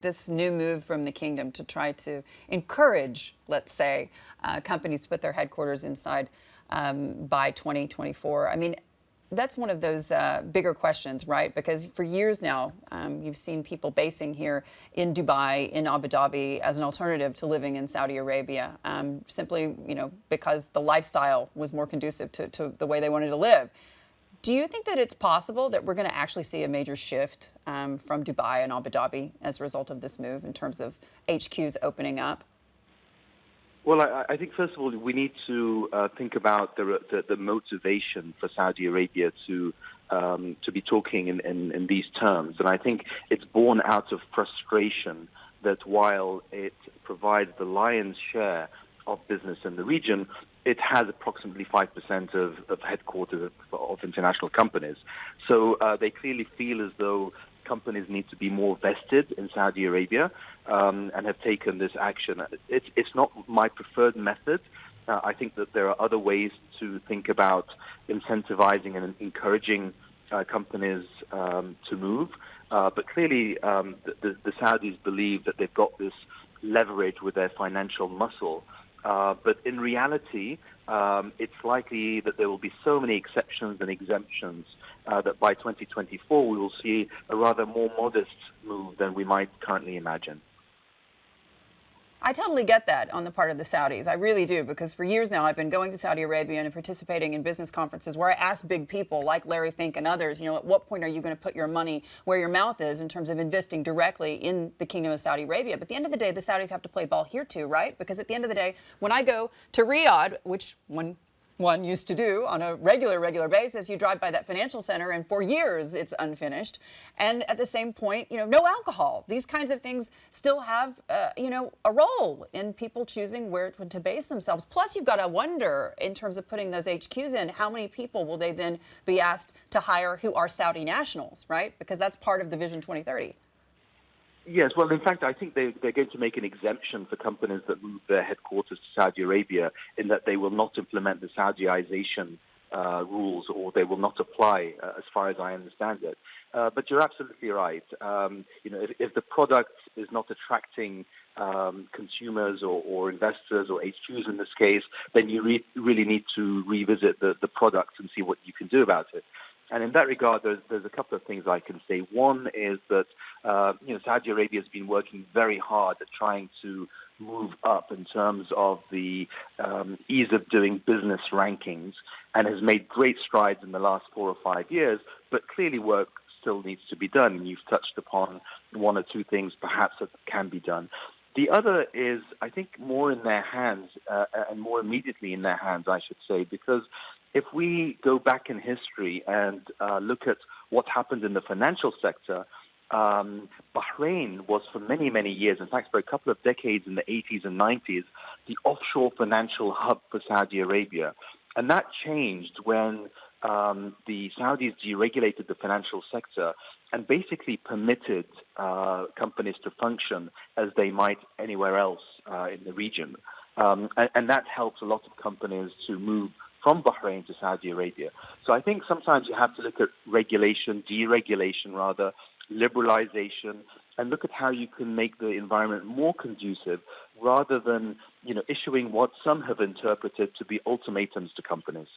this new move from the kingdom to try to encourage, let's say, companies to put their headquarters inside by 2024. I mean, that's one of those bigger questions, right? Because for years now, you've seen people basing here in Dubai, in Abu Dhabi, as an alternative to living in Saudi Arabia, simply, because the lifestyle was more conducive to the way they wanted to live. Do you think that it's possible that we're going to actually see a major shift from Dubai and Abu Dhabi as a result of this move in terms of HQs opening up? Well, I think, first of all, we need to think about the motivation for Saudi Arabia to be talking in these terms. And I think it's born out of frustration that while it provides the lion's share of business in the region, it has approximately 5% of headquarters of international companies. So they clearly feel as though companies need to be more vested in Saudi Arabia and have taken this action. It's not my preferred method. I think that there are other ways to think about incentivizing and encouraging companies to move. But clearly, the Saudis believe that they've got this leverage with their financial muscle. But in reality, it's likely that there will be so many exceptions and exemptions that by 2024 we will see a rather more modest move than we might currently imagine. I totally get that on the part of the Saudis. I really do, because for years now I've been going to Saudi Arabia and participating in business conferences where I ask big people like Larry Fink and others, at what point are you going to put your money where your mouth is in terms of investing directly in the Kingdom of Saudi Arabia? But at the end of the day, the Saudis have to play ball here too, right? Because at the end of the day, when I go to Riyadh, which one used to do on a regular basis, you drive by that financial center and for years it's unfinished. And at the same point, no alcohol. These kinds of things still have, a role in people choosing where to base themselves. Plus, you've got to wonder, in terms of putting those HQs in, how many people will they then be asked to hire who are Saudi nationals, right? Because that's part of the Vision 2030. Yes, well, in fact, I think they're going to make an exemption for companies that move their headquarters to Saudi Arabia, in that they will not implement the Saudiization rules, or they will not apply, as far as I understand it. But you're absolutely right. If the product is not attracting consumers or investors or HQs in this case, then you really need to revisit the product and see what you can do about it. And in that regard, there's a couple of things I can say. One is that Saudi Arabia has been working very hard at trying to move up in terms of the ease of doing business rankings, and has made great strides in the last 4 or 5 years. But clearly, work still needs to be done. And you've touched upon one or two things perhaps that can be done. The other is, I think, more in their hands, and more immediately in their hands, I should say, because if we go back in history and look at what happened in the financial sector, Bahrain was for many, many years, in fact, for a couple of decades in the 80s and 90s, the offshore financial hub for Saudi Arabia. And that changed when the Saudis deregulated the financial sector and basically permitted companies to function as they might anywhere else in the region. And that helped a lot of companies to move from Bahrain to Saudi Arabia. So I think sometimes you have to look at regulation, deregulation rather, liberalization, and look at how you can make the environment more conducive rather than issuing what some have interpreted to be ultimatums to companies.